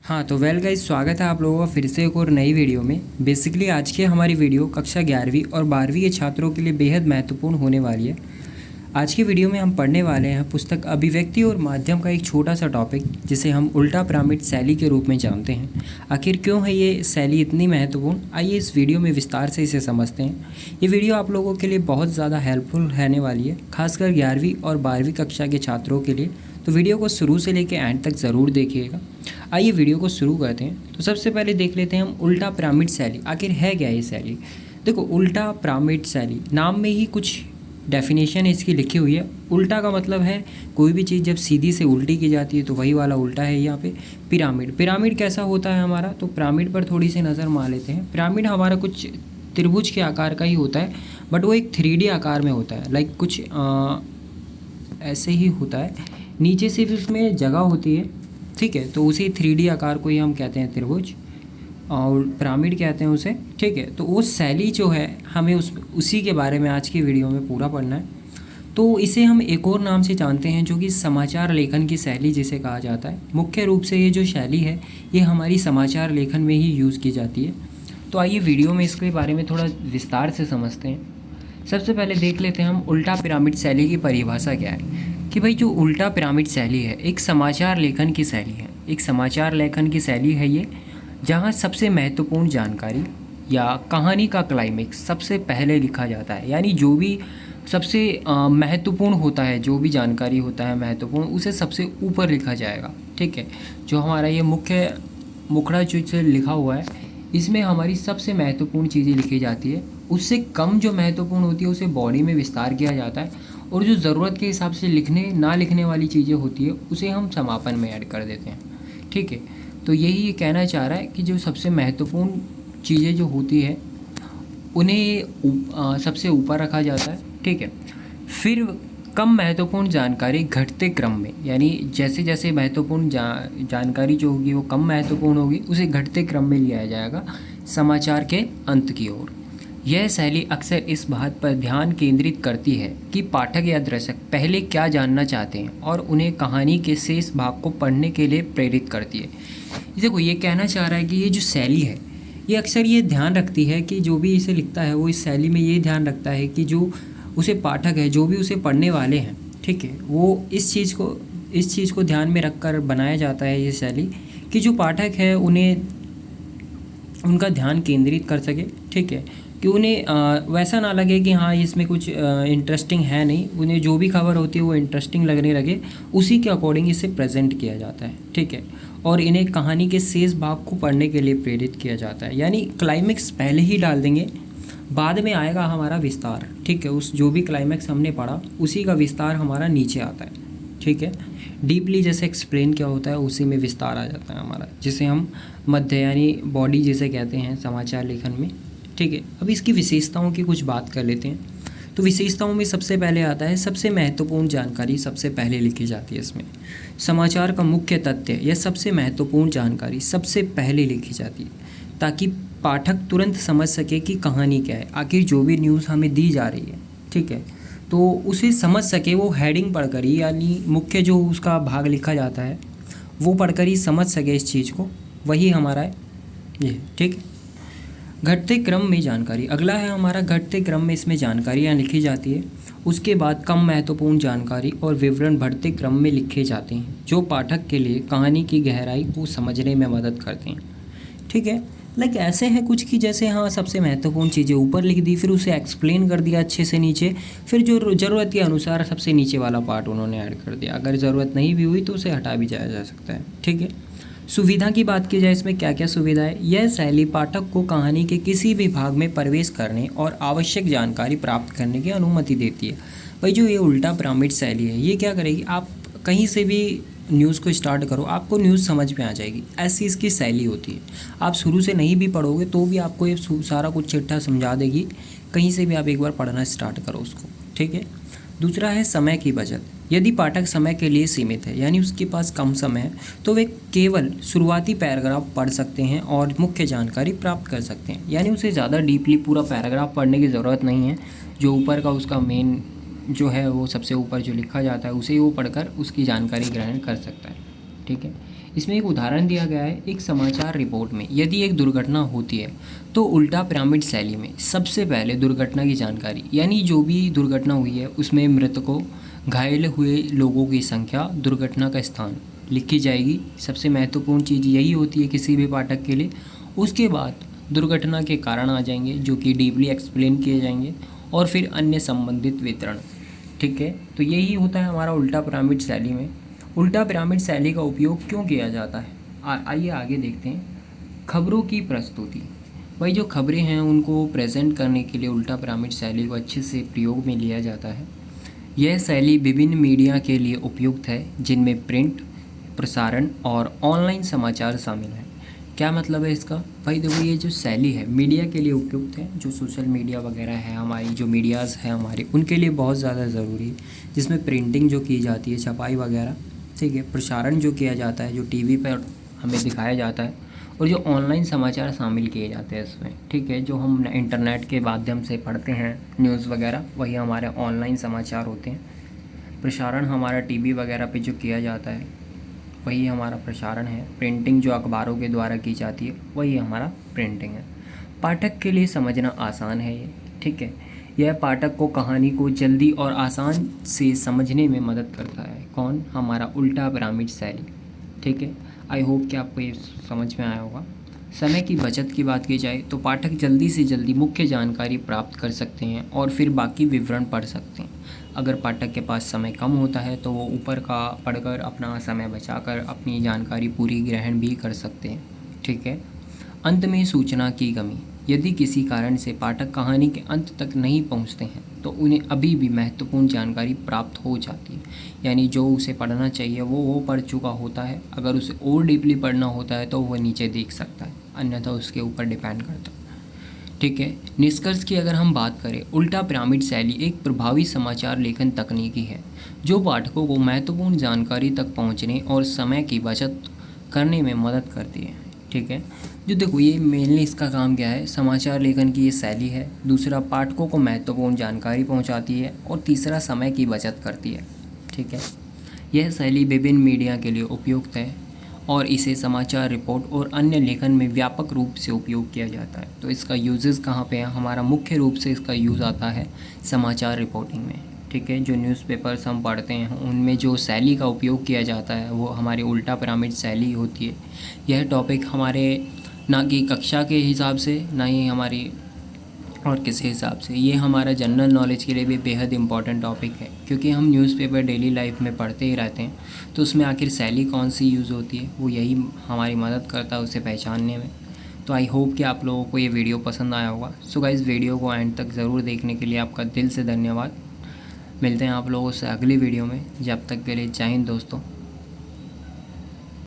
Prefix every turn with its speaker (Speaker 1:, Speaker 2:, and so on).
Speaker 1: हाँ तो well guys, स्वागत है आप लोगों का फिर से एक और नई वीडियो में। बेसिकली आज की हमारी वीडियो कक्षा 11वीं और 12वीं के छात्रों के लिए बेहद महत्वपूर्ण होने वाली है। आज की वीडियो में हम पढ़ने वाले हैं पुस्तक अभिव्यक्ति और माध्यम का एक छोटा सा टॉपिक, जिसे हम उल्टा पिरामिड शैली के रूप में जानते हैं। आखिर क्यों है ये शैली इतनी महत्वपूर्ण, आइए इस वीडियो में विस्तार से इसे समझते हैं। ये वीडियो आप लोगों के लिए बहुत ज़्यादा हेल्पफुल रहने वाली है, खासकर 11वीं और 12वीं कक्षा के छात्रों के लिए। तो वीडियो को शुरू से लेकर एंड तक ज़रूर देखिएगा। आइए वीडियो को शुरू करते हैं। तो सबसे पहले देख लेते हैं हम उल्टा पिरामिड शैली। आखिर है क्या ये शैली? देखो, उल्टा पिरामिड शैली नाम में ही कुछ डेफिनेशन इसकी लिखी हुई है। उल्टा का मतलब है कोई भी चीज़ जब सीधी से उल्टी की जाती है तो वही वाला उल्टा है यहाँ पे। पिरामिड कैसा होता है हमारा, तो पिरामिड पर थोड़ी सी नज़र मार लेते हैं। पिरामिड हमारा कुछ त्रिभुज के आकार का ही होता है, बट वो एक 3D आकार में होता है। लाइक कुछ ऐसे ही होता है, नीचे से भी उसमें जगह होती है, ठीक है। तो उसी 3D आकार को ही हम कहते हैं त्रिभुज, और पिरामिड कहते हैं उसे, ठीक है। तो वो शैली जो है हमें उसी के बारे में आज की वीडियो में पूरा पढ़ना है। तो इसे हम एक और नाम से जानते हैं, जो कि समाचार लेखन की शैली जिसे कहा जाता है। मुख्य रूप से ये जो शैली है ये हमारी समाचार लेखन में ही यूज़ की जाती है। तो आइए वीडियो में इसके बारे में थोड़ा विस्तार से समझते हैं। सबसे पहले देख लेते हैं हम उल्टा पिरामिड शैली की परिभाषा क्या है। कि भाई जो उल्टा पिरामिड शैली है एक समाचार लेखन की शैली है। एक समाचार लेखन की शैली है ये, जहाँ सबसे महत्वपूर्ण जानकारी या कहानी का क्लाइमेक्स सबसे पहले लिखा जाता है। यानी जो भी सबसे महत्वपूर्ण होता है, जो भी जानकारी होता है महत्वपूर्ण, उसे सबसे ऊपर लिखा जाएगा, ठीक है। जो हमारा ये मुख्य मुखड़ा जो लिखा हुआ है, इसमें हमारी सबसे महत्वपूर्ण चीज़ें लिखी जाती है। उससे कम जो महत्वपूर्ण होती है उसे बॉडी में विस्तार किया जाता है, और जो ज़रूरत के हिसाब से ना लिखने वाली चीज़ें होती है उसे हम समापन में ऐड कर देते हैं, ठीक है। तो यही ये कहना चाह रहा है कि जो सबसे महत्वपूर्ण चीज़ें जो होती है उन्हें सबसे ऊपर रखा जाता है, ठीक है। फिर कम महत्वपूर्ण जानकारी घटते क्रम में, यानी जैसे जैसे महत्वपूर्ण जानकारी जो होगी वो कम महत्वपूर्ण होगी, उसे घटते क्रम में लिया जाएगा समाचार के अंत की ओर। यह शैली अक्सर इस बात पर ध्यान केंद्रित करती है कि पाठक या दर्शक पहले क्या जानना चाहते हैं और उन्हें कहानी के शेष भाग को पढ़ने के लिए प्रेरित करती है। देखो, ये कहना चाह रहा है कि ये जो शैली है ये अक्सर ये ध्यान रखती है कि जो भी इसे लिखता है वो इस शैली में ये ध्यान रखता है कि जो उसे पाठक है, जो भी उसे पढ़ने वाले हैं, ठीक है, वो इस चीज़ को ध्यान में रख कर बनाया जाता है ये शैली, कि जो पाठक है उन्हें उनका ध्यान केंद्रित कर सके, ठीक है। कि उन्हें वैसा ना लगे कि हाँ इसमें कुछ इंटरेस्टिंग है नहीं, उन्हें जो भी खबर होती है वो इंटरेस्टिंग लगने लगे, उसी के अकॉर्डिंग इसे प्रेजेंट किया जाता है, ठीक है। और इन्हें कहानी के शेष भाग को पढ़ने के लिए प्रेरित किया जाता है। यानी क्लाइमेक्स पहले ही डाल देंगे, बाद में आएगा हमारा विस्तार, ठीक है। उस जो भी क्लाइमेक्स हमने पढ़ा उसी का विस्तार हमारा नीचे आता है, ठीक है। डीपली जैसे एक्सप्लेन क्या होता है उसी में विस्तार आ जाता है हमारा, जिसे हम मध्य यानी बॉडी जिसे कहते हैं समाचार लेखन में, ठीक है। अब इसकी विशेषताओं की कुछ बात कर लेते हैं। तो विशेषताओं में सबसे पहले आता है सबसे महत्वपूर्ण जानकारी सबसे पहले लिखी जाती है। इसमें समाचार का मुख्य तथ्य या सबसे महत्वपूर्ण जानकारी सबसे पहले लिखी जाती है, ताकि पाठक तुरंत समझ सके कि कहानी क्या है। आखिर जो भी न्यूज़ हमें दी जा रही है, ठीक है, तो उसे समझ सके वो हेडिंग पढ़कर ही, यानी मुख्य जो उसका भाग लिखा जाता है वो पढ़कर ही समझ सके इस चीज़ को, वही हमारा है ये, ठीक है। घटते क्रम में जानकारी अगला है हमारा। घटते क्रम में इसमें जानकारियाँ लिखी जाती है, उसके बाद कम महत्वपूर्ण जानकारी और विवरण बढ़ते क्रम में लिखे जाते हैं, जो पाठक के लिए कहानी की गहराई को समझने में मदद करते हैं, ठीक है। लाइक ऐसे हैं कुछ कि जैसे हाँ सबसे महत्वपूर्ण चीज़ें ऊपर लिख दी, फिर उसे एक्सप्लेन कर दिया अच्छे से नीचे, फिर जो ज़रूरत के अनुसार सबसे नीचे वाला पार्ट उन्होंने ऐड कर दिया। अगर ज़रूरत नहीं भी हुई तो उसे हटा भी जाया जा सकता है, ठीक है। सुविधा की बात की जाए, इसमें क्या क्या सुविधा है। यह शैली पाठक को कहानी के किसी भी भाग में प्रवेश करने और आवश्यक जानकारी प्राप्त करने की अनुमति देती है। भाई जो ये उल्टा पिरामिड शैली है ये क्या करेगी, आप कहीं से भी न्यूज़ को स्टार्ट करो आपको न्यूज़ समझ में आ जाएगी, ऐसी इसकी शैली होती है। आप शुरू से नहीं भी पढ़ोगे तो भी आपको ये सारा कुछ चिट्ठा समझा देगी, कहीं से भी आप एक बार पढ़ना स्टार्ट करो उसको, ठीक है। दूसरा है समय की बचत। यदि पाठक समय के लिए सीमित है, यानी उसके पास कम समय है, तो वे केवल शुरुआती पैराग्राफ पढ़ सकते हैं और मुख्य जानकारी प्राप्त कर सकते हैं। यानी उसे ज़्यादा डीपली पूरा पैराग्राफ पढ़ने की ज़रूरत नहीं है, जो ऊपर का उसका मेन जो है वो सबसे ऊपर जो लिखा जाता है उसे वो पढ़कर उसकी जानकारी ग्रहण कर सकता है, ठीक है। इसमें एक उदाहरण दिया गया है एक समाचार रिपोर्ट में, यदि एक दुर्घटना होती है तो उल्टा पिरामिड शैली में सबसे पहले दुर्घटना की जानकारी, यानी जो भी दुर्घटना हुई है उसमें मृतकों, घायल हुए लोगों की संख्या, दुर्घटना का स्थान लिखी जाएगी। सबसे महत्वपूर्ण चीज़ यही होती है किसी भी पाठक के लिए। उसके बाद दुर्घटना के कारण आ जाएंगे जो कि डीपली एक्सप्लेन किए जाएंगे, और फिर अन्य संबंधित वितरण। ठीक है, तो यही होता है हमारा उल्टा पिरामिड शैली में। उल्टा पिरामिड शैली का उपयोग क्यों किया जाता है, आइए आगे देखते हैं। खबरों की प्रस्तुति, भाई जो खबरें हैं उनको प्रेजेंट करने के लिए उल्टा पिरामिड शैली को अच्छे से प्रयोग में लिया जाता है। यह शैली विभिन्न मीडिया के लिए उपयुक्त है जिनमें प्रिंट, प्रसारण और ऑनलाइन समाचार शामिल हैं। क्या मतलब है इसका, भाई देखो ये जो शैली है मीडिया के लिए उपयुक्त है, जो सोशल मीडिया वगैरह है हमारी, जो मीडियाज़ है हमारे, उनके लिए बहुत ज़्यादा ज़रूरी है, जिसमें प्रिंटिंग जो की जाती है, छपाई वगैरह, ठीक है, प्रसारण जो किया जाता है, जो टीवी पर हमें दिखाया जाता है, और जो ऑनलाइन समाचार शामिल किए जाते हैं इसमें, ठीक है, जो हम इंटरनेट के माध्यम से पढ़ते हैं न्यूज़ वगैरह, वही हमारे ऑनलाइन समाचार होते हैं। प्रसारण हमारा टीवी वगैरह पे जो किया जाता है वही हमारा प्रसारण है। प्रिंटिंग जो अखबारों के द्वारा की जाती है वही हमारा प्रिंटिंग है। पाठक के लिए समझना आसान है ये, ठीक है, यह पाठक को कहानी को जल्दी और आसान से समझने में मदद करता है। कौन, हमारा उल्टा पिरामिड शैली, ठीक है। आई होप कि आपको ये समझ में आया होगा। समय की बचत की बात की जाए तो पाठक जल्दी से जल्दी मुख्य जानकारी प्राप्त कर सकते हैं और फिर बाकी विवरण पढ़ सकते हैं। अगर पाठक के पास समय कम होता है तो वो ऊपर का पढ़कर अपना समय बचाकर अपनी जानकारी पूरी ग्रहण भी कर सकते हैं, ठीक है। अंत में सूचना की कमी, यदि किसी कारण से पाठक कहानी के अंत तक नहीं पहुंचते हैं तो उन्हें अभी भी महत्वपूर्ण जानकारी प्राप्त हो जाती है, यानी जो उसे पढ़ना चाहिए वो पढ़ चुका होता है। अगर उसे और डीपली पढ़ना होता है तो वह नीचे देख सकता है, अन्यथा उसके ऊपर डिपेंड करता है, ठीक है। निष्कर्ष की अगर हम बात करें, उल्टा पिरामिड शैली एक प्रभावी समाचार लेखन तकनीकी है जो पाठकों को महत्वपूर्ण जानकारी तक पहुंचने और समय की बचत करने में मदद करती है, ठीक है। जो देखो ये मेनली इसका काम क्या है, समाचार लेखन की ये शैली है। दूसरा, पाठकों को महत्वपूर्ण जानकारी पहुंचाती है, और तीसरा, समय की बचत करती है, ठीक है। यह शैली विभिन्न मीडिया के लिए उपयुक्त है और इसे समाचार रिपोर्ट और अन्य लेखन में व्यापक रूप से उपयोग किया जाता है। तो इसका यूजेस कहाँ पे है, हमारा मुख्य रूप से इसका यूज़ आता है समाचार रिपोर्टिंग में, ठीक है। जो न्यूज़पेपर्स हम पढ़ते हैं उनमें जो शैली का उपयोग किया जाता है वो हमारी उल्टा पिरामिड शैली होती है। यह टॉपिक हमारे ना कि कक्षा के हिसाब से, ना ही हमारी और किसी हिसाब से, ये हमारा जनरल नॉलेज के लिए भी बेहद इंपॉर्टेंट टॉपिक है, क्योंकि हम न्यूज़पेपर डेली लाइफ में पढ़ते ही रहते हैं। तो उसमें आखिर शैली कौन सी यूज़ होती है वो यही हमारी मदद करता है उसे पहचानने में। तो आई होप कि आप लोगों को ये वीडियो पसंद आया होगा। सो गाइस, वीडियो को एंड तक ज़रूर देखने के लिए आपका दिल से धन्यवाद। मिलते हैं आप लोगों से अगली वीडियो में, जब तक के लिए जय हिंद दोस्तों।